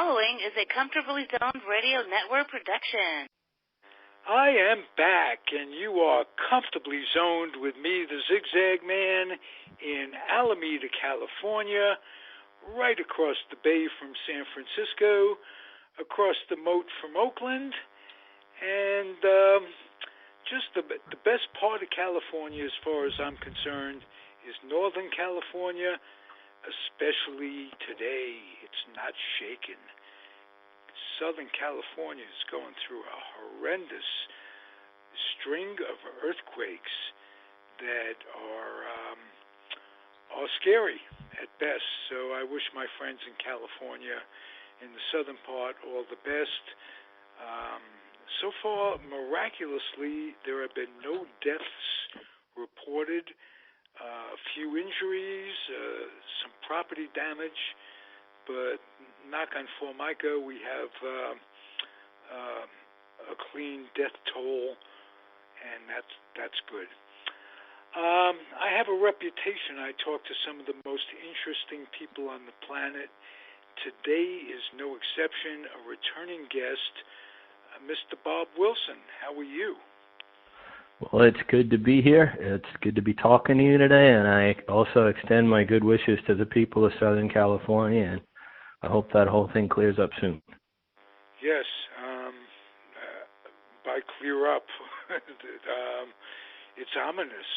following is a Comfortably Zoned Radio Network production. I am back, and you are comfortably zoned with me, the Zig Zag Man, in Alameda, California, right across the bay from San Francisco, across the moat from Oakland, and just the best part of California, as far as I'm concerned, is Northern California, especially today. It's not shaken. Southern California is going through a horrendous string of earthquakes that are scary at best. So I wish my friends in California, in the southern part, all the best. So far, miraculously, there have been no deaths reported. A few injuries, some property damage, but knock on Formica, we have a clean death toll, and that's good. I have a reputation. I talk to some of the most interesting people on the planet. Today is no exception. A returning guest, Mr. Bob Wilson. How are you? Well, it's good to be here. It's good to be talking to you today, and I also extend my good wishes to the people of Southern California, and I hope that whole thing clears up soon. Yes, by clear up, it's ominous.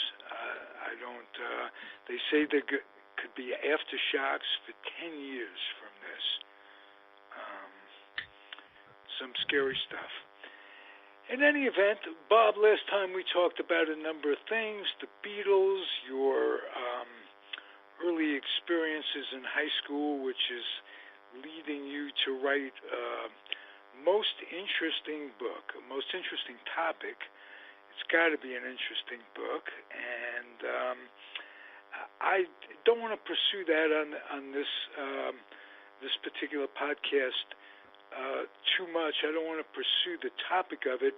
I don't. They say there could be aftershocks for 10 years from this. Some scary stuff. In any event, Bob, last time we talked about a number of things, the Beatles, your early experiences in high school, which is leading you to write a most interesting book, a most interesting topic. It's got to be an interesting book, and I don't want to pursue that on this particular podcast too much. I don't want to pursue the topic of it,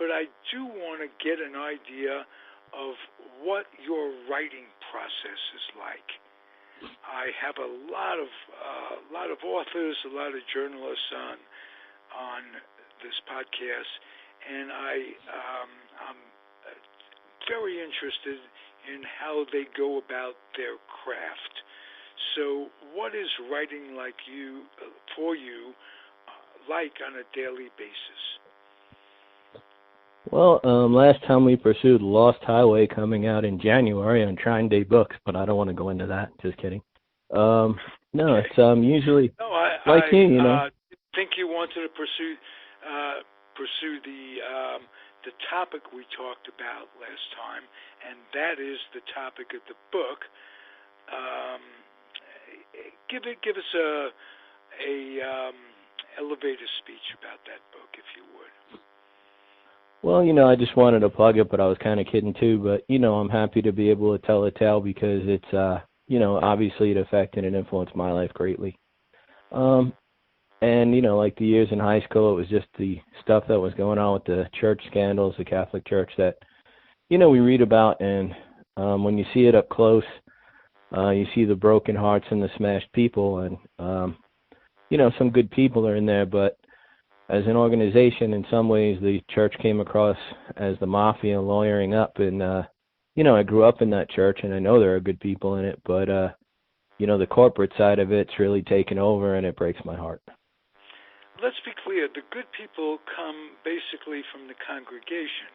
but I do want to get an idea of what your writing process is like. I have a lot of authors, a lot of journalists on this podcast, and I'm very interested in how they go about their craft. So, what is writing for you? Like on a daily basis? Well, last time we pursued Lost Highway coming out in January on Trine Day Books, but I don't want to go into that. Just kidding. No, okay. It's usually you know. I think you wanted to pursue the topic we talked about last time, and that is the topic of the book. Give us a elevator speech about that book, if you would. Well, I just wanted to plug it, but I was kind of kidding too. But, I'm happy to be able to tell a tale because it's, obviously it affected and influenced my life greatly. And, like the years in high school, it was just the stuff that was going on with the church scandals, the Catholic Church that, we read about. And when you see it up close, you see the broken hearts and the smashed people. And, some good people are in there, but as an organization, in some ways, the church came across as the mafia lawyering up. And, I grew up in that church, and I know there are good people in it, but, the corporate side of it's really taken over, and it breaks my heart. Let's be clear. The good people come basically from the congregation.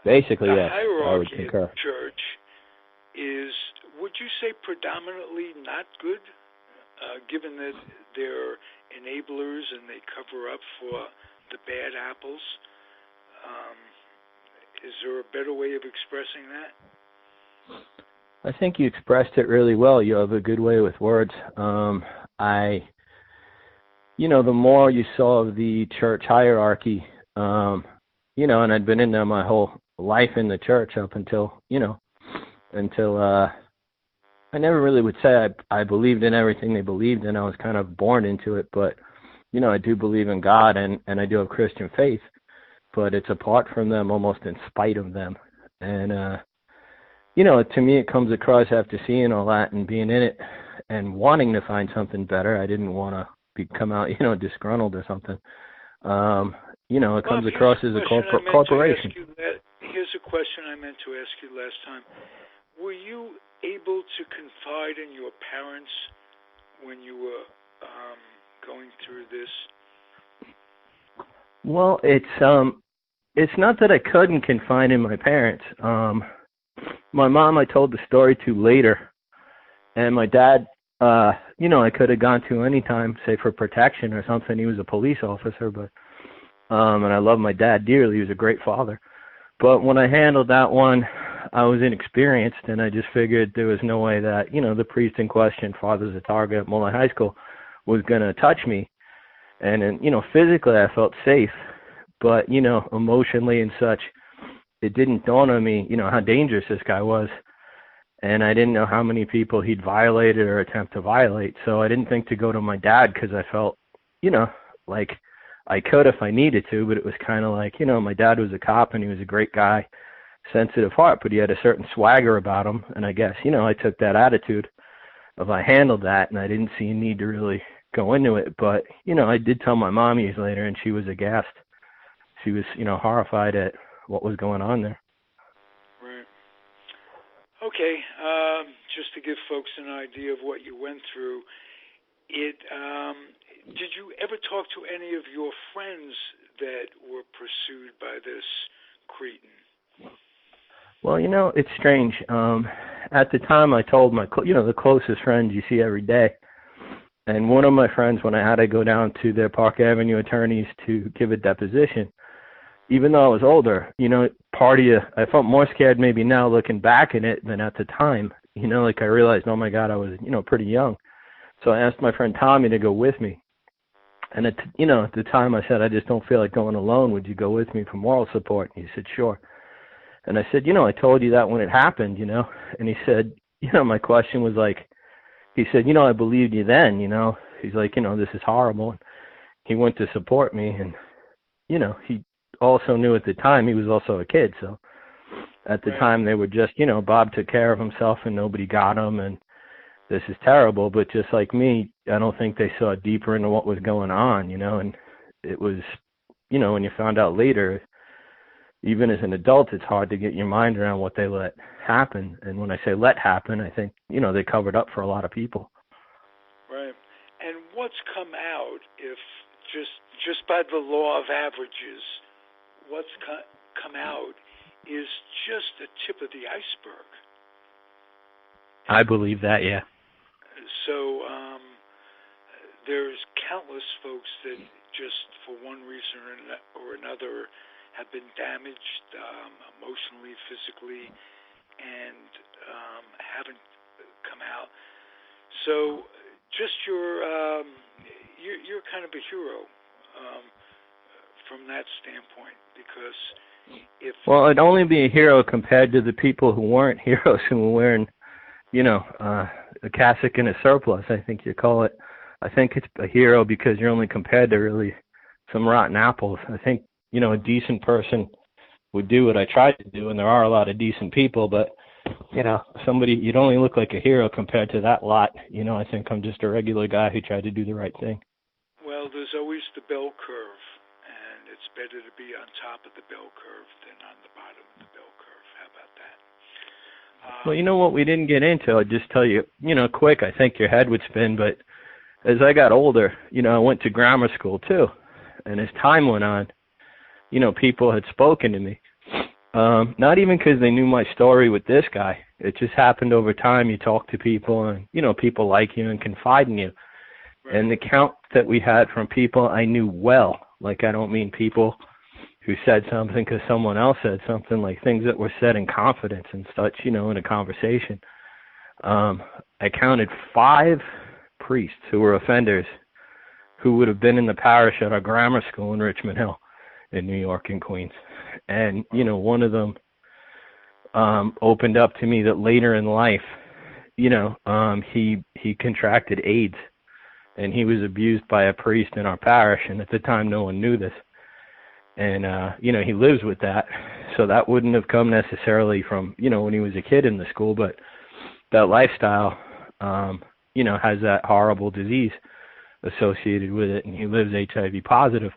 Basically, yes. The hierarchy I would concur. of the church is, would you say, predominantly not good? Given that they're enablers and they cover up for the bad apples. Is there a better way of expressing that? I think you expressed it really well. You have a good way with words. The more you saw of the church hierarchy, and I'd been in there my whole life in the church up until I never really would say I believed in everything they believed in. I was kind of born into it, but, I do believe in God and I do have Christian faith, but it's apart from them, almost in spite of them. And, to me, it comes across after seeing all that and being in it and wanting to find something better. I didn't want to come out, disgruntled or something. It comes across as a corporation. Here's a question I meant to ask you last time. Were you able to confide in your parents when you were going through this? Well, it's not that I couldn't confide in my parents. My mom I told the story to later, and my dad, I could have gone to any time, say for protection or something. He was a police officer, but and I love my dad dearly. He was a great father. But when I handled that one, I was inexperienced, and I just figured there was no way that, the priest in question, Father Zatarga at Mullen High School, was going to touch me. And, physically I felt safe, but, emotionally and such, it didn't dawn on me, how dangerous this guy was. And I didn't know how many people he'd violated or attempt to violate. So I didn't think to go to my dad because I felt, like I could if I needed to, but it was kind of like, my dad was a cop and he was a great guy, sensitive heart, but he had a certain swagger about him. And I guess, I took that attitude of I handled that and I didn't see a need to really go into it. But, I did tell my mom years later and she was aghast. She was, horrified at what was going on there. Right. Okay. Just to give folks an idea of what you went through, did you ever talk to any of your friends that were pursued by this cretin? Well, it's strange. At the time, I told my, the closest friends you see every day. And one of my friends, when I had to go down to the Park Avenue attorneys to give a deposition, even though I was older, I felt more scared maybe now looking back at it than at the time. Like I realized, oh my God, I was, pretty young. So I asked my friend Tommy to go with me. And at the time I said, I just don't feel like going alone. Would you go with me for moral support? And he said, sure. And I said, I told you that when it happened, And he said, my question was like, he said, I believed you then, He's like, this is horrible. And he went to support me. And, he also knew at the time he was also a kid. So at the time they were just, Bob took care of himself and nobody got him. And this is terrible. But just like me, I don't think they saw deeper into what was going on, And it was, when you found out later, even as an adult, it's hard to get your mind around what they let happen. And when I say let happen, I think, they covered up for a lot of people. Right. And what's come out, if just by the law of averages, what's come out is just the tip of the iceberg. I believe that, yeah. So there's countless folks that just for one reason or another have been damaged emotionally, physically, and haven't come out. So just you're kind of a hero from that standpoint, because well, I'd only be a hero compared to the people who weren't heroes, who were wearing, a cassock and a surplice, I think you call it. I think it's a hero because you're only compared to really some rotten apples. I think, a decent person would do what I tried to do, and there are a lot of decent people, but, you'd only look like a hero compared to that lot. I think I'm just a regular guy who tried to do the right thing. Well, there's always the bell curve, and it's better to be on top of the bell curve than on the bottom of the bell curve. How about that? Well, what we didn't get into, I'll just tell you, quick, I think your head would spin, but as I got older, I went to grammar school too, and as time went on, people had spoken to me. Not even because they knew my story with this guy. It just happened over time. You talk to people and, people like you and confide in you. Right. And the count that we had from people I knew well, like I don't mean people who said something because someone else said something, like things that were said in confidence and such, in a conversation. I counted 5 priests who were offenders who would have been in the parish at our grammar school in Richmond Hill in New York and Queens. And, one of them opened up to me that later in life, he contracted AIDS, and he was abused by a priest in our parish, and at the time no one knew this. And, he lives with that, so that wouldn't have come necessarily from, when he was a kid in the school, but that lifestyle, has that horrible disease associated with it, and he lives HIV positive.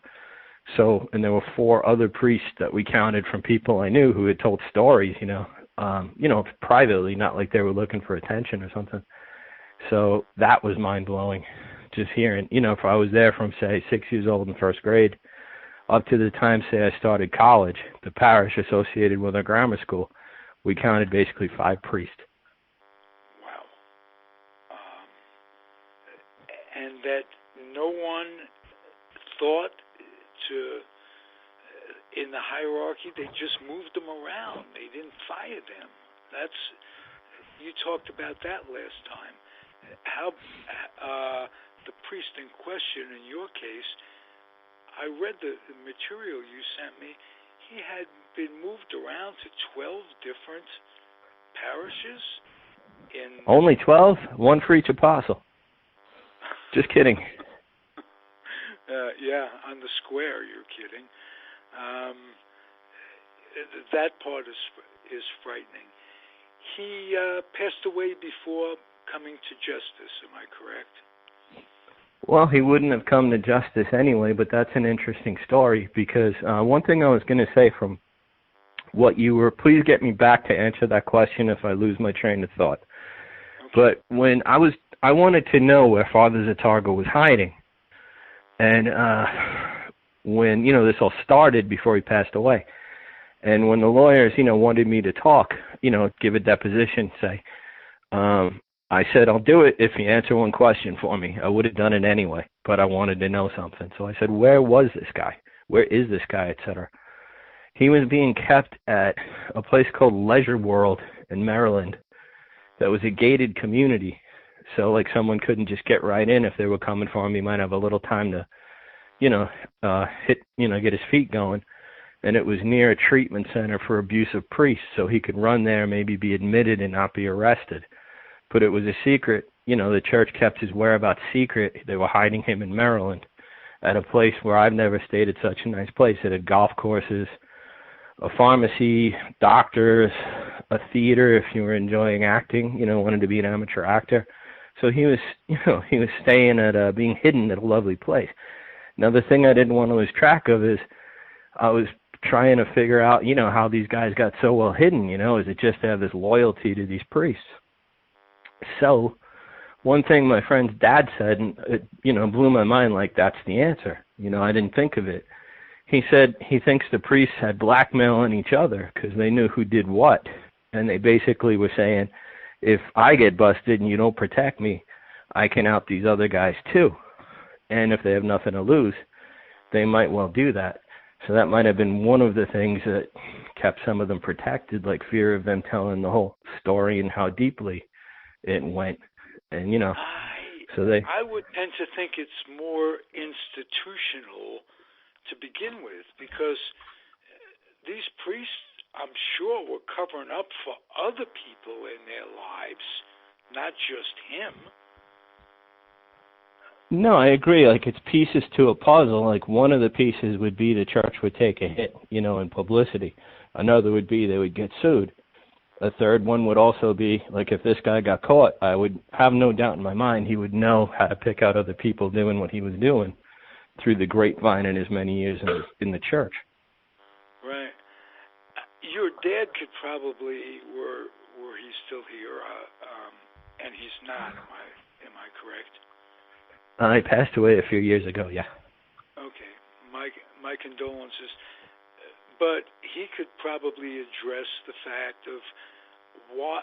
So, and there were 4 other priests that we counted from people I knew who had told stories, privately, not like they were looking for attention or something. So that was mind-blowing, just hearing, if I was there from, say, 6 years old in first grade up to the time, say, I started college, the parish associated with our grammar school, we counted basically 5 priests. Wow. And that no one thought to, in the hierarchy, they just moved them around. They didn't fire them. You talked about that last time. How the priest in question, in your case, I read the material you sent me. He had been moved around to 12 different parishes. Only 12? One for each apostle. Just kidding. Yeah, on the square, you're kidding. That part is frightening. He passed away before coming to justice, am I correct? Well, he wouldn't have come to justice anyway, but that's an interesting story because one thing I was going to say from what you were, please get me back to answer that question if I lose my train of thought. Okay. But when I wanted to know where Father Zatarga was hiding. And when, this all started before he passed away. And when the lawyers, wanted me to talk, give a deposition, say, I said, I'll do it if you answer one question for me. I would have done it anyway, but I wanted to know something. So I said, where was this guy? Where is this guy, etc.? He was being kept at a place called Leisure World in Maryland that was a gated community. So, like, someone couldn't just get right in if they were coming for him. He might have a little time to, get his feet going. And it was near a treatment center for abusive priests, so he could run there, maybe be admitted and not be arrested. But it was a secret. The church kept his whereabouts secret. They were hiding him in Maryland at a place where I've never stayed at such a nice place. It had golf courses, a pharmacy, doctors, a theater if you were enjoying acting, wanted to be an amateur actor. So he was, he was staying at, being hidden at a lovely place. Now, the thing I didn't want to lose track of is I was trying to figure out, how these guys got so well hidden, is it just to have this loyalty to these priests? So one thing my friend's dad said, and it, blew my mind, like, that's the answer. I didn't think of it. He said he thinks the priests had blackmailing each other because they knew who did what. And they basically were saying, if I get busted and you don't protect me, I can out these other guys too. And if they have nothing to lose, they might well do that. So that might have been one of the things that kept some of them protected, like fear of them telling the whole story and how deeply it went. And, I would tend to think it's more institutional to begin with, because these priests, I'm sure, were covering up for other people in their lives, not just him. No, I agree. Like, it's pieces to a puzzle. Like, one of the pieces would be the church would take a hit, in publicity. Another would be they would get sued. A third one would also be, like, if this guy got caught, I would have no doubt in my mind he would know how to pick out other people doing what he was doing through the grapevine in his many years in the church. Right. Your dad could probably, were he still here, and he's not, am I correct? He passed away a few years ago, yeah. Okay. My condolences. But he could probably address the fact of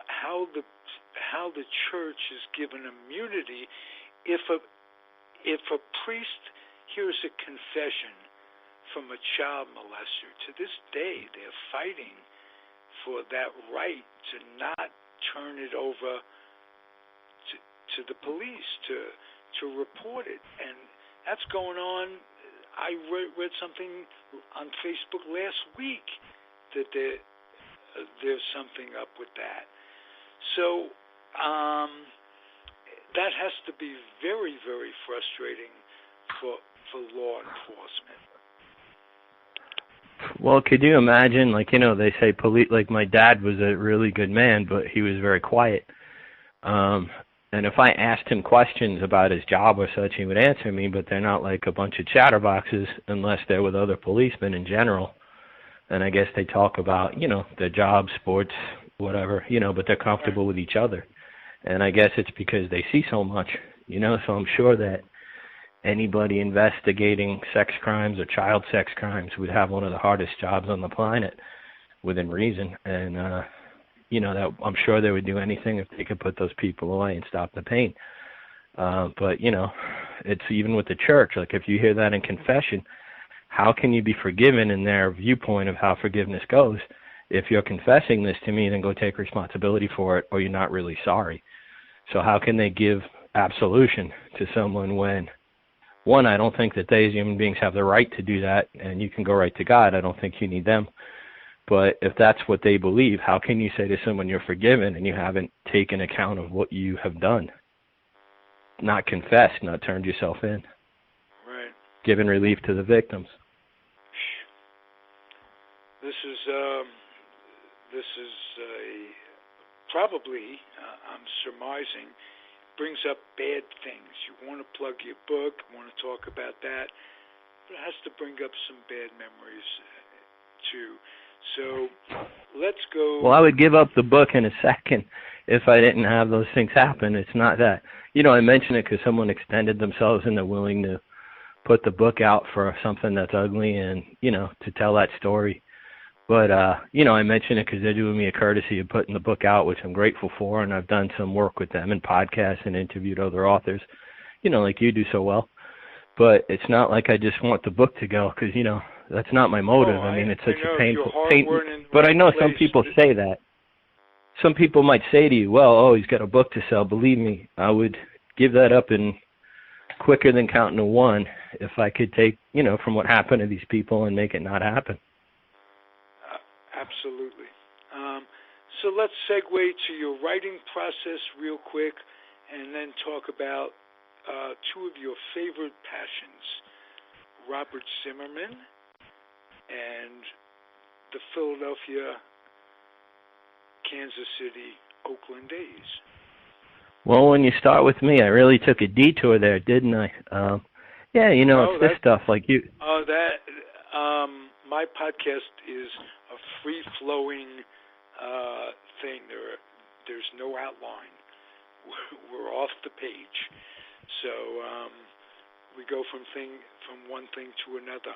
how the church is given immunity if a priest hears a confession from a child molester. To this day, they're fighting for that right to not turn it over to the police, to report it. And that's going on. I read something on Facebook last week that there's something up with that. So that has to be very, very frustrating for law enforcement. Well, could you imagine, like, they say like my dad was a really good man, but he was very quiet. And And if I asked him questions about his job or such, he would answer me, but they're not like a bunch of chatterboxes unless they're with other policemen in general. And I guess they talk about, their job, sports, whatever, but they're comfortable with each other. And I guess it's because they see so much, so I'm sure that anybody investigating sex crimes or child sex crimes would have one of the hardest jobs on the planet within reason. And, that I'm sure they would do anything if they could put those people away and stop the pain. But, it's even with the church. Like if you hear that in confession, how can you be forgiven in their viewpoint of how forgiveness goes? If you're confessing this to me, then go take responsibility for it, or you're not really sorry. So how can they give absolution to someone when, one, I don't think that they as human beings have the right to do that, and you can go right to God. I don't think you need them. But if that's what they believe, how can you say to someone you're forgiven and you haven't taken account of what you have done? Not confessed, not turned yourself in. Right. Given relief to the victims. This is probably, I'm surmising, brings up bad things. You want to plug your book, want to talk about that, but it has to bring up some bad memories too. So let's go. Well, I would give up the book in a second if I didn't have those things happen. It's not that. I mention it because someone extended themselves and they're willing to put the book out for something that's ugly and, to tell that story. But, I mention it because they're doing me a courtesy of putting the book out, which I'm grateful for, and I've done some work with them in podcasts and interviewed other authors, like you do so well. But it's not like I just want the book to go because, that's not my motive. I mean, it's such a painful but I know some people say that. Some people might say to you, well, he's got a book to sell. Believe me, I would give that up in quicker than counting to one if I could take, from what happened to these people and make it not happen. Absolutely. So let's segue to your writing process real quick and then talk about two of your favorite passions, Robert Zimmerman and the Philadelphia, Kansas City, Oakland A's. Well, when you start with me, I really took a detour there, didn't I? It's this stuff like you. My podcast is a free-flowing thing. There's no outline. We're off the page. So we go from one thing to another.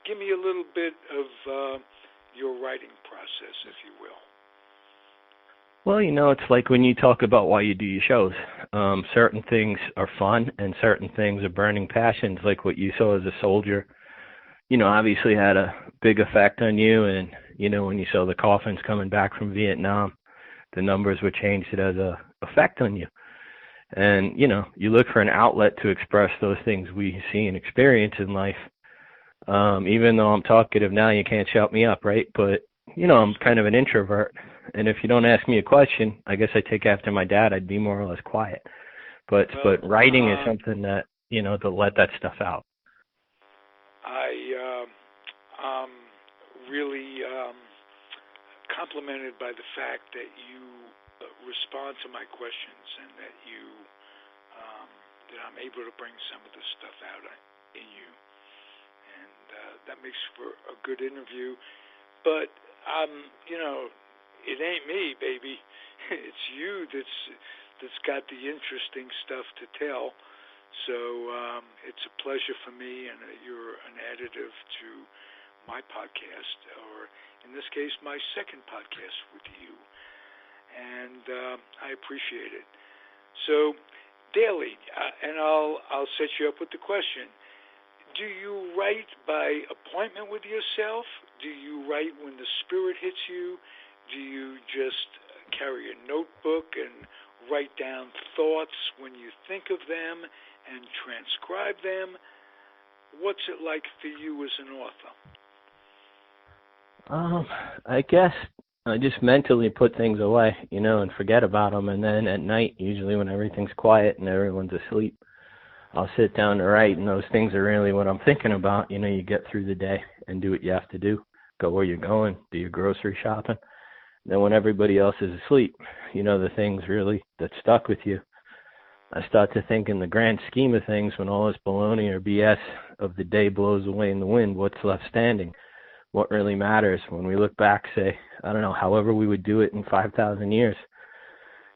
Give me a little bit of your writing process, if you will. Well, it's like when you talk about why you do your shows. Certain things are fun and certain things are burning passions, like what you saw as a soldier. Obviously had a big effect on you. And, when you saw the coffins coming back from Vietnam, the numbers were changed. It has a effect on you. And, you look for an outlet to express those things we see and experience in life. Even though I'm talkative now, you can't shout me up, right? But, I'm kind of an introvert. And if you don't ask me a question, I guess I take after my dad, I'd be more or less quiet. But writing is something that, to let that stuff out. I'm really complimented by the fact that you respond to my questions and that that I'm able to bring some of the stuff out in you. And that makes for a good interview. But, it ain't me, baby. It's you that's got the interesting stuff to tell. So it's a pleasure for me, and you're an additive to my podcast, or in this case, my second podcast with you. And I appreciate it. So, daily, and I'll set you up with the question. Do you write by appointment with yourself? Do you write when the spirit hits you? Do you just carry a notebook and write down thoughts when you think of them and transcribe them? What's it like for you as an author? I guess I just mentally put things away, and forget about them. And then at night, usually when everything's quiet and everyone's asleep, I'll sit down to write, and those things are really what I'm thinking about. You get through the day and do what you have to do. Go where you're going, do your grocery shopping. Then when everybody else is asleep, the things really that stuck with you, I start to think in the grand scheme of things, when all this baloney or BS of the day blows away in the wind, what's left standing? What really matters when we look back, say, I don't know, however we would do it in 5,000 years,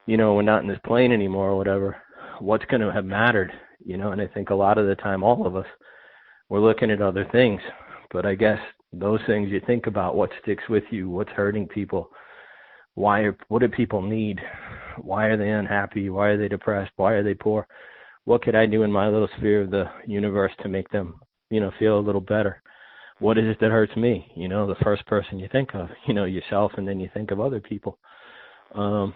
we're not in this plane anymore or whatever, what's going to have mattered, and I think a lot of the time, all of us, we're looking at other things, but I guess those things you think about, what sticks with you, what's hurting people, what do people need? Why are they unhappy? Why are they depressed? Why are they poor? What could I do in my little sphere of the universe to make them, feel a little better? What is it that hurts me? The first person you think of, yourself, and then you think of other people. And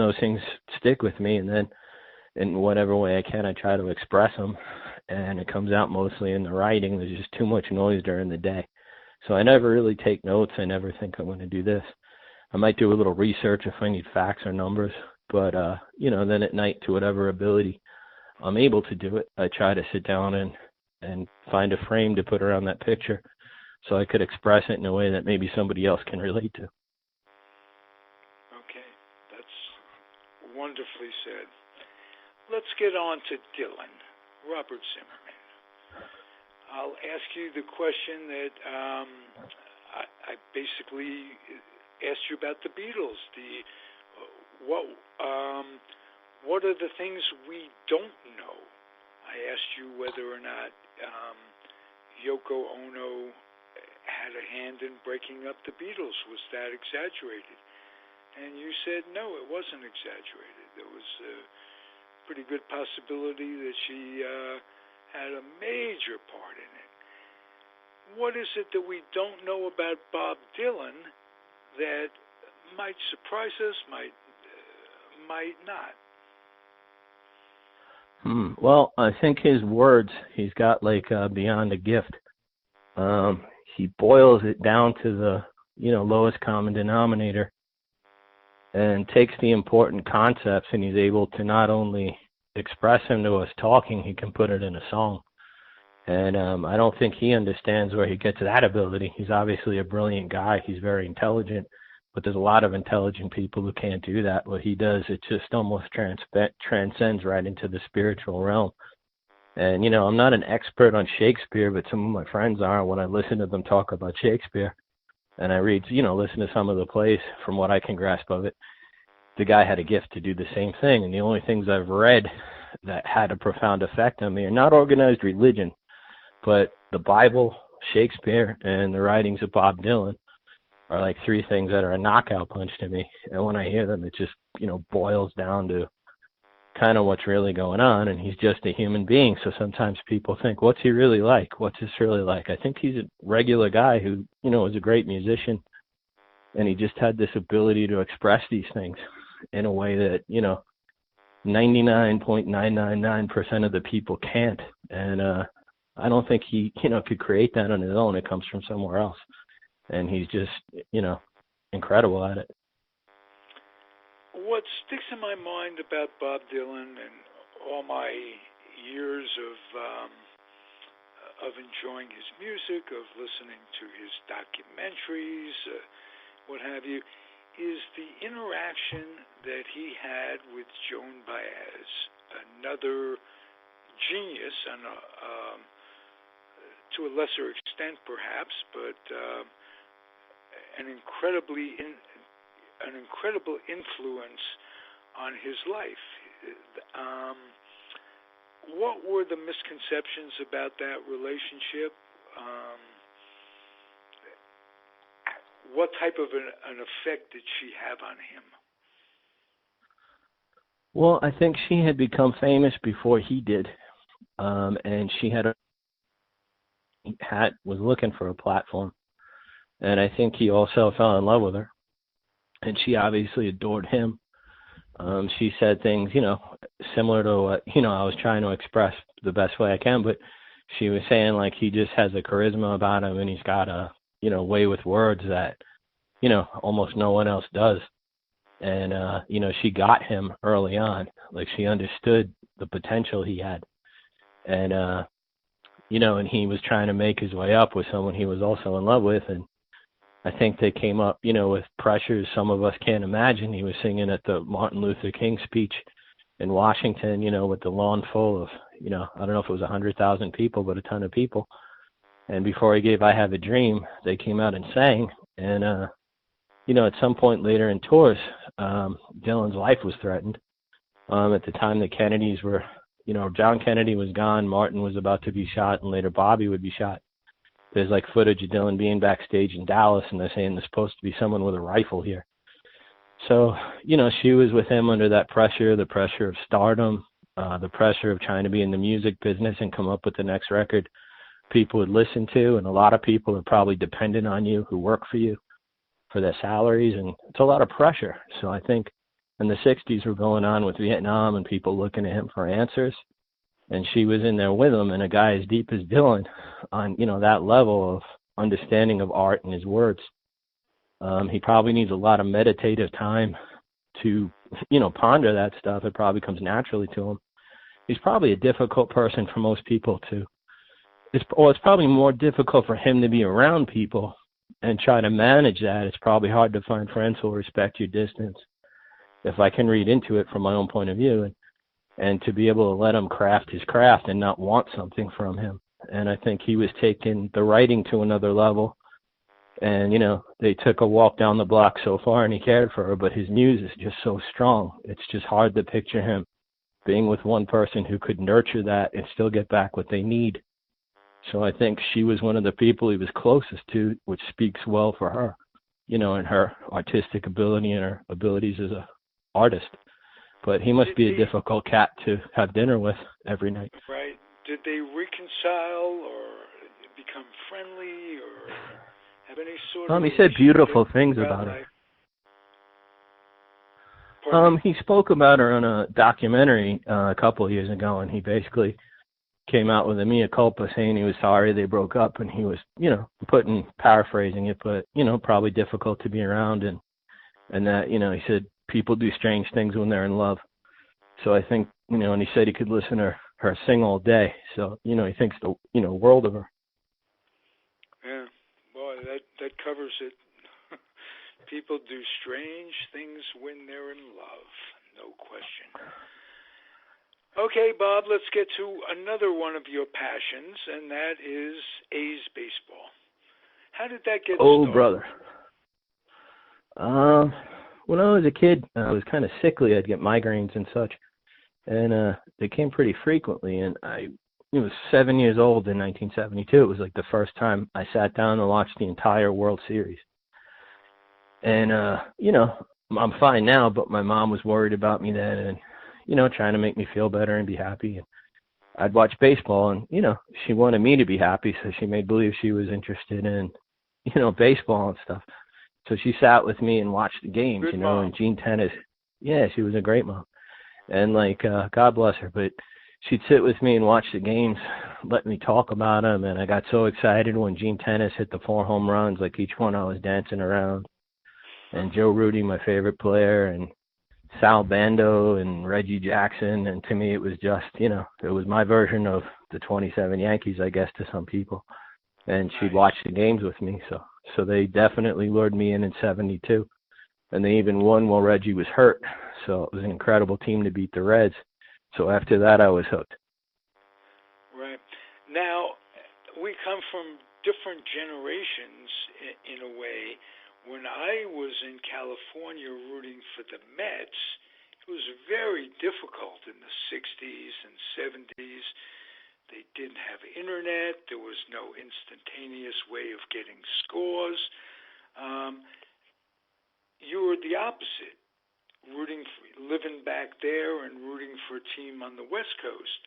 those things stick with me. And then in whatever way I can, I try to express them. And it comes out mostly in the writing. There's just too much noise during the day. So I never really take notes. I never think I'm going to do this. I might do a little research if I need facts or numbers, but, then at night, to whatever ability I'm able to do it, I try to sit down and find a frame to put around that picture so I could express it in a way that maybe somebody else can relate to. Okay, that's wonderfully said. Let's get on to Dylan, Robert Zimmerman. I'll ask you the question that I basically asked you about the Beatles. What are the things we don't know? I asked you whether or not Yoko Ono had a hand in breaking up the Beatles. Was that exaggerated? And you said no, it wasn't exaggerated. There was a pretty good possibility that she had a major part in it. What is it that we don't know about Bob Dylan that might surprise us, might not? Well, I think his words, he's got beyond a gift. He boils it down to the, lowest common denominator and takes the important concepts, and he's able to not only express them to us talking, he can put it in a song. And I don't think he understands where he gets that ability. He's obviously a brilliant guy. He's very intelligent, but there's a lot of intelligent people who can't do that. What he does, it just almost transcends right into the spiritual realm. And, I'm not an expert on Shakespeare, but some of my friends are. When I listen to them talk about Shakespeare and I read, listen to some of the plays, from what I can grasp of it, the guy had a gift to do the same thing. And the only things I've read that had a profound effect on me are not organized religion, but the Bible, Shakespeare, and the writings of Bob Dylan are like three things that are a knockout punch to me. And when I hear them, it just, boils down to kind of what's really going on. And he's just a human being. So sometimes people think, what's he really like? What's this really like? I think he's a regular guy who, was a great musician. And he just had this ability to express these things in a way that, 99.999% of the people can't. And I don't think he, could create that on his own. It comes from somewhere else. And he's just, incredible at it. What sticks in my mind about Bob Dylan and all my years of enjoying his music, of listening to his documentaries, what have you, is the interaction that he had with Joan Baez, another genius, and to a lesser extent perhaps, but an incredible influence on his life. What were the misconceptions about that relationship? What type of an effect did she have on him? Well, I think she had become famous before he did, and she was looking for a platform, and I think he also fell in love with her, and she obviously adored him. She said things, similar to what, I was trying to express the best way I can, but she was saying he just has a charisma about him, and he's got a, way with words that, almost no one else does. And, she got him early on. She understood the potential he had. And, and he was trying to make his way up with someone he was also in love with. And, I think they came up, with pressures some of us can't imagine. He was singing at the Martin Luther King speech in Washington, with the lawn full of, I don't know if it was 100,000 people, but a ton of people. And before he gave I Have a Dream, they came out and sang. And, at some point later in tours, Dylan's life was threatened. At the time the Kennedys were, John Kennedy was gone, Martin was about to be shot, and later Bobby would be shot. There's like footage of Dylan being backstage in Dallas, and they're saying there's supposed to be someone with a rifle here. So, she was with him under that pressure, the pressure of stardom, the pressure of trying to be in the music business and come up with the next record people would listen to. And a lot of people are probably dependent on you who work for you for their salaries, and it's a lot of pressure. So I think in the 60s were going on with Vietnam and people looking at him for answers. And she was in there with him, and a guy as deep as Dylan on, that level of understanding of art and his words. He probably needs a lot of meditative time to, ponder that stuff. It probably comes naturally to him. He's probably a difficult person for most people to, it's probably more difficult for him to be around people and try to manage that. It's probably hard to find friends who will respect your distance, if I can read into it from my own point of view, and to be able to let him craft his craft and not want something from him. And I think he was taking the writing to another level. And, they took a walk down the block so far and he cared for her, but his muse is just so strong. It's just hard to picture him being with one person who could nurture that and still get back what they need. So I think she was one of the people he was closest to, which speaks well for her, and her artistic ability and her abilities as an artist. But he must be a difficult cat to have dinner with every night. Right. Did they reconcile or become friendly or have any sort of... He said beautiful things about her. He spoke about her on a documentary a couple of years ago, and he basically came out with a mea culpa saying he was sorry they broke up, and he was, paraphrasing it, but, probably difficult to be around, and that, he said people do strange things when they're in love. So I think, and he said he could listen to her sing all day. So, he thinks the, world of her. Yeah, boy, that covers it. People do strange things when they're in love, no question. Okay, Bob, let's get to another one of your passions, and that is A's baseball. How did that get started? Oh, brother. When I was a kid, I was kind of sickly. I'd get migraines and such, and they came pretty frequently. And I was 7 years old in 1972. It was like the first time I sat down and watched the entire World Series. And, I'm fine now, but my mom was worried about me then and, trying to make me feel better and be happy. And I'd watch baseball and, she wanted me to be happy, so she made believe she was interested in, baseball and stuff. So she sat with me and watched the games, Good mom. And Gene Tennis. Yeah, she was a great mom. And, God bless her, but she'd sit with me and watch the games, let me talk about them, and I got so excited when Gene Tennis hit the 4 home runs, like each one I was dancing around. And Joe Rudy, my favorite player, and Sal Bando and Reggie Jackson, and to me it was just, it was my version of the 27 Yankees, I guess, to some people. And she'd watch the games with me, so they definitely lured me in 72. And they even won while Reggie was hurt, so it was an incredible team to beat the Reds. So after that, I was hooked. Right. Now, we come from different generations in a way. When I was in California rooting for the Mets, it was very difficult in the 60s and 70s. They didn't have internet. There was no instantaneous way of getting scores. You were the opposite, living back there and rooting for a team on the West Coast.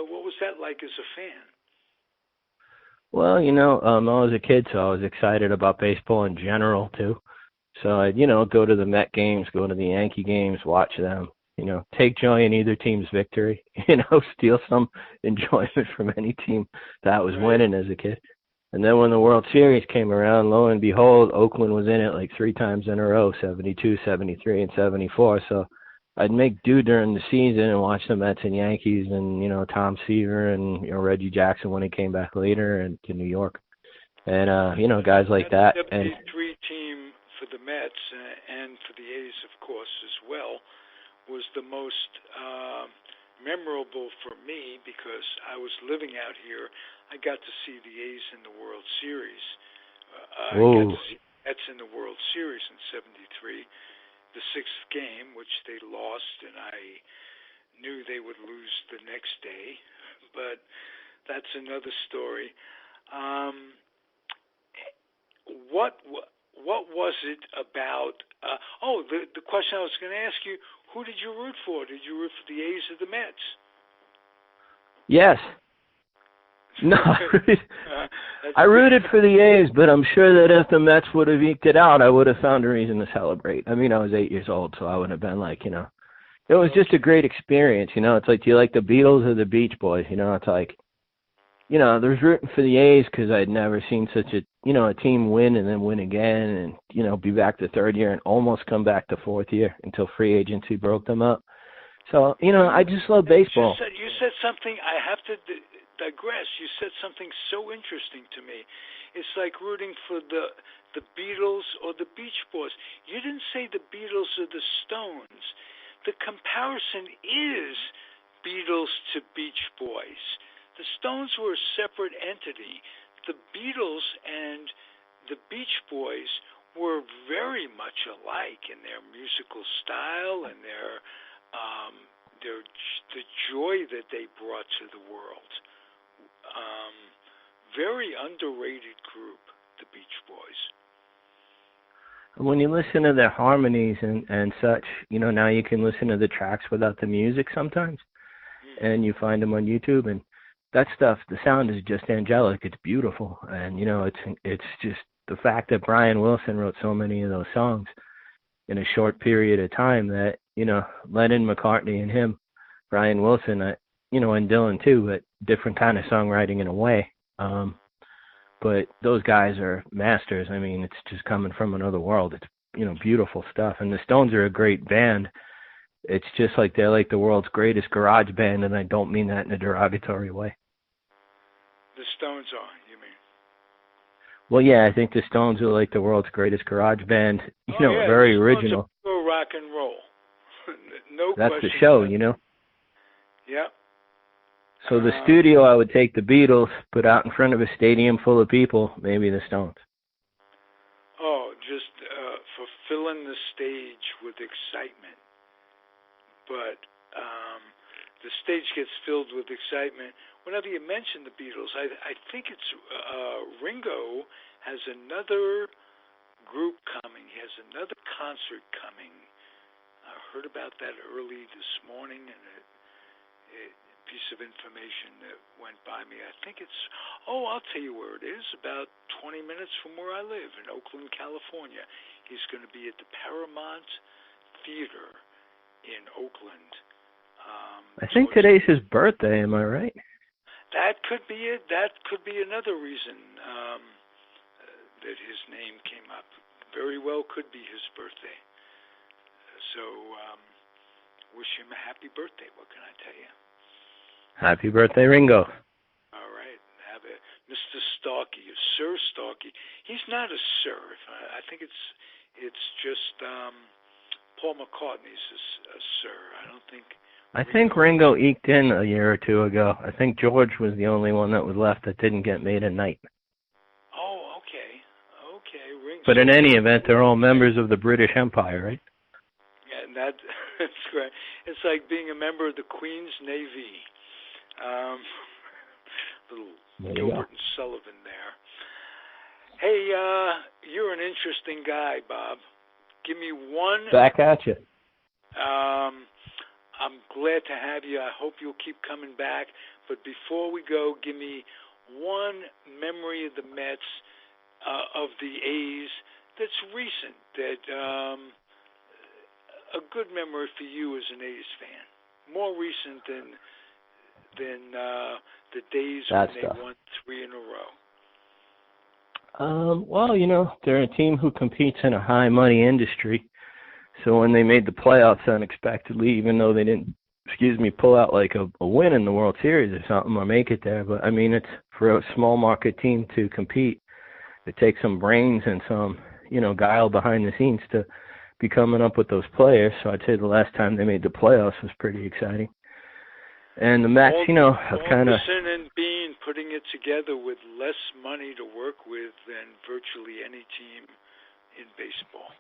What was that like as a fan? Well, I was a kid, so I was excited about baseball in general, too. So I'd, go to the Met games, go to the Yankee games, watch them, take joy in either team's victory, steal some enjoyment from any team that was winning as a kid. And then when the World Series came around, lo and behold, Oakland was in it like 3 times in a row, 72, 73, and 74. So I'd make do during the season and watch the Mets and Yankees and, Tom Seaver and, Reggie Jackson when he came back later and to New York. and guys like that. That And 73 team for the Mets and for the A's, of course, as well, was the most memorable for me because I was living out here. I got to see the A's in the World Series. I got to see the Mets in the World Series in '73, the sixth game, which they lost, and I knew they would lose the next day, but that's another story. What was it about? The question I was going to ask you: who did you root for? Did you root for the A's or the Mets? Yes. No, I rooted for the A's, but I'm sure that if the Mets would have eked it out, I would have found a reason to celebrate. I mean, I was 8 years old, so I would have been like, it was just a great experience. It's like, do you like the Beatles or the Beach Boys? It's like, there's rooting for the A's because I'd never seen such a team win and then win again and, be back to third year and almost come back to fourth year until free agency broke them up. So, I just love baseball. You said something, I have to digress. You said something so interesting to me. It's like rooting for the Beatles or the Beach Boys. You didn't say the Beatles or the Stones. The comparison is Beatles to Beach Boys. The Stones were a separate entity. The Beatles and the Beach Boys were very much alike in their musical style and the joy that they brought to the world. Very underrated group, the Beach Boys. When you listen to their harmonies and such, now you can listen to the tracks without the music sometimes, and you find them on YouTube, and that stuff, the sound is just angelic. It's beautiful, and it's just the fact that Brian Wilson wrote so many of those songs in a short period of time that Lennon, McCartney, and him, Brian Wilson, and Dylan too, but different kind of songwriting in a way. But those guys are masters. I mean, it's just coming from another world. It's beautiful stuff, and the Stones are a great band. It's just like they're like the world's greatest garage band, and I don't mean that in a derogatory way. The Stones are, you mean? Well, yeah, I think the Stones are like the world's greatest garage band. Very original. Pure rock and roll. No That's question. the show, Yeah. So the studio, I would take the Beatles, put out in front of a stadium full of people, maybe the Stones. Oh, just fulfilling the stage with excitement. But the stage gets filled with excitement whenever you mention the Beatles. I think it's Ringo has another group coming. He has another concert coming. I heard about that early this morning, and a piece of information that went by me. I think it's, I'll tell you where it is, about 20 minutes from where I live in Oakland, California. He's going to be at the Paramount Theater in Oakland. I think today's his birthday, am I right? That could be it. That could be another reason that his name came up. Very well could be his birthday. So wish him a happy birthday. What can I tell you? Happy birthday, Ringo. All right. Have it. Mr. Starkey, Sir Starkey. He's not a sir. I think it's just Paul McCartney's a sir. I think Ringo eked in a year or two ago. I think George was the only one that was left that didn't get made a knight. Oh, okay. Ringo. But in any event, they're all members of the British Empire, right? Yeah, and that's great. It's like being a member of the Queen's Navy. Little Gilbert and Sullivan there. Hey, you're an interesting guy, Bob. Give me one. Back at you. I'm glad to have you. I hope you'll keep coming back. But before we go, give me one memory of the Mets, of the A's, that's recent, that a good memory for you as an A's fan. More recent than the days when they won 3 in a row. Well, they're a team who competes in a high-money industry. So when they made the playoffs unexpectedly, even though they didn't, pull out like a win in the World Series or something or make it there, but I mean, it's for a small market team to compete. it takes some brains and some, guile behind the scenes to be coming up with those players. So I'd say the last time they made the playoffs was pretty exciting. And the Mets, have kind of... and Bean putting it together with less money to work with than virtually any team in baseball.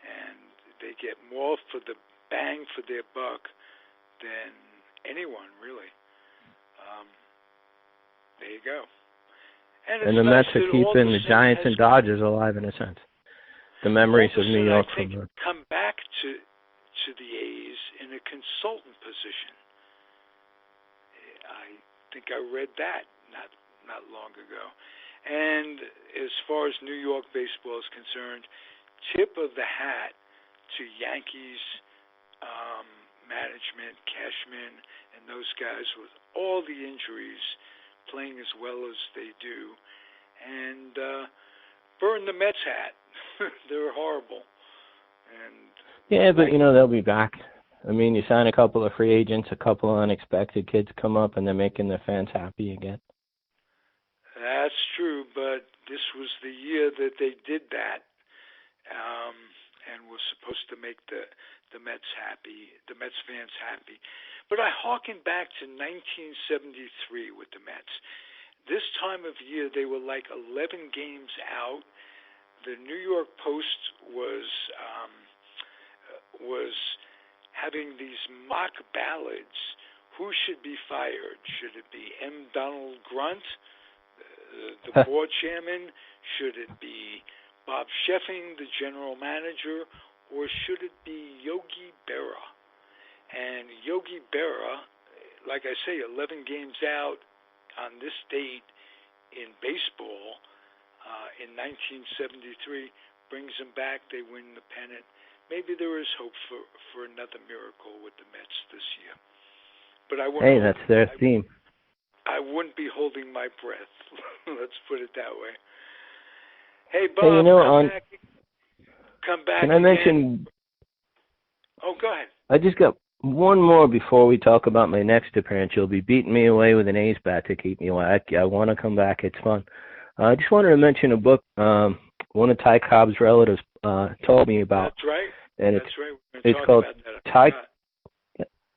And they get more for the bang for their buck than anyone, really. There you go. And the Mets are keeping the Giants and Dodgers alive in a sense. The memories of New York from the... come back to the A's in a consultant position. I think I read that not long ago. And as far as New York baseball is concerned, tip of the hat to Yankees management, Cashman, and those guys with all the injuries, playing as well as they do, and burn the Mets hat. They're horrible. And yeah, but they'll be back. I mean, you sign a couple of free agents, a couple of unexpected kids come up, and they're making their fans happy again. That's true, but this was the year that they did that, and was supposed to make the Mets happy, the Mets fans happy. But I harken back to 1973 with the Mets. This time of year, they were like 11 games out. The New York Post was having these mock ballots. Who should be fired? Should it be M. Donald Grunt, the board chairman? Should it be Bob Sheffing, the general manager? Or should it be Yogi Berra? And Yogi Berra, like I say, 11 games out on this date in baseball in 1973, brings them back. They win the pennant. Maybe there is hope for another miracle with the Mets this year. But I wouldn't. Hey, that's their theme. I wouldn't be holding my breath. Let's put it that way. Hey, Bob, come back. Can I mention? Oh, go ahead. I just got one more before we talk about my next appearance. You'll be beating me away with an A's bat to keep me away. I want to come back. It's fun. I just wanted to mention a book one of Ty Cobb's relatives told me about. That's right. And That's right. It's called Ty.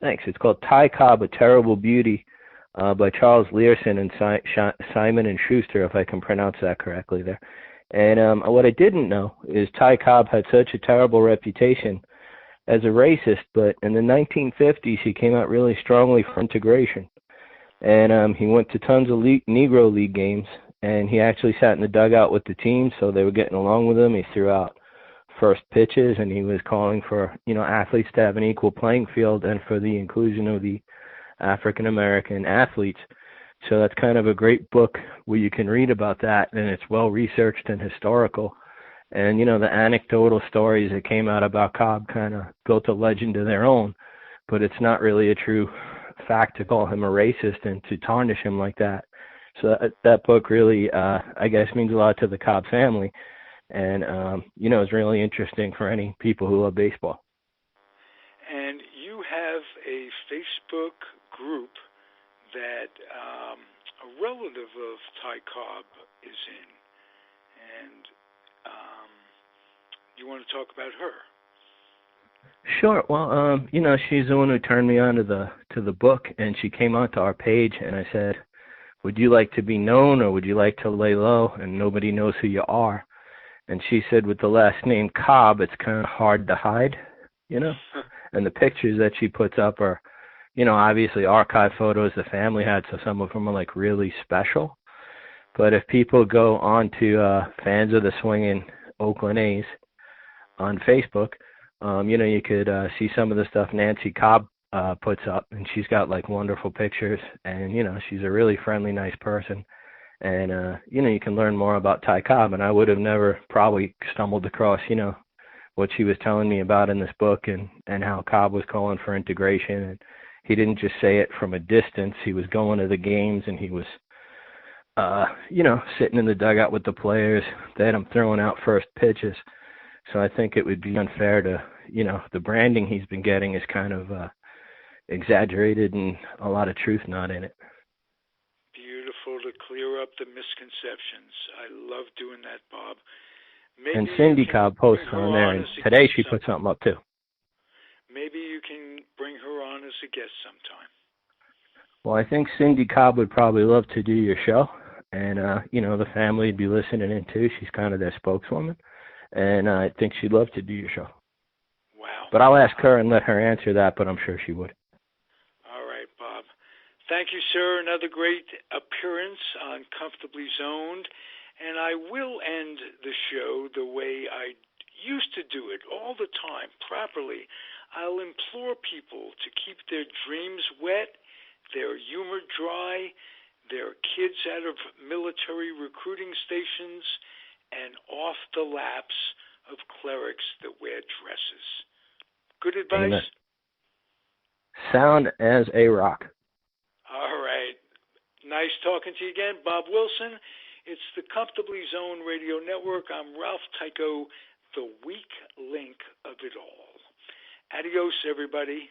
Thanks. It's called Ty Cobb: A Terrible Beauty by Charles Learson and Simon and Schuster, if I can pronounce that correctly there. And what I didn't know is Ty Cobb had such a terrible reputation as a racist, but in the 1950s he came out really strongly for integration. And he went to tons of Negro League games, and he actually sat in the dugout with the team, so they were getting along with him. He threw out first pitches, and he was calling for, athletes to have an equal playing field and for the inclusion of the African-American athletes. So that's kind of a great book where you can read about that, and it's well-researched and historical. And, the anecdotal stories that came out about Cobb kind of built a legend of their own, but it's not really a true fact to call him a racist and to tarnish him like that. So that book really, I guess, means a lot to the Cobb family, and, is really interesting for any people who love baseball. And you have a Facebook group that a relative of Ty Cobb is in, and you want to talk about her? Sure. Well, she's the one who turned me on to the book, and she came onto our page, and I said, would you like to be known or would you like to lay low and nobody knows who you are? And she said with the last name Cobb, it's kind of hard to hide, And the pictures that she puts up are, obviously archive photos the family had, so some of them are like really special. But if people go on to Fans of the Swinging Oakland A's on Facebook, you could see some of the stuff Nancy Cobb puts up, and she's got like wonderful pictures, and she's a really friendly, nice person, and you can learn more about Ty Cobb. And I would have never probably stumbled across what she was telling me about in this book, and how Cobb was calling for integration, and he didn't just say it from a distance. He was going to the games, and he was sitting in the dugout with the players. They had him throwing out first pitches. So I think it would be unfair to, the branding he's been getting is kind of exaggerated and a lot of truth not in it. Beautiful to clear up the misconceptions. I love doing that, Bob. Maybe and Cindy Cobb posts on there, and today she put something up too. Maybe you can bring her on as a guest sometime. Well, I think Cindy Cobb would probably love to do your show, and, the family would be listening in too. She's kind of their spokeswoman, and I think she'd love to do your show. Wow. But I'll ask her and let her answer that, but I'm sure she would. All right, Bob. Thank you, sir. Another great appearance on Comfortably Zoned, and I will end the show the way I used to do it all the time, properly. I'll implore people to keep their dreams wet, their humor dry, their kids out of military recruiting stations, and off the laps of clerics that wear dresses. Good advice? Amen. Sound as a rock. All right. Nice talking to you again, Bob Wilson. It's the Comfortably Zoned Radio Network. I'm Ralph Tycho, the weak link of it all. Adios, everybody.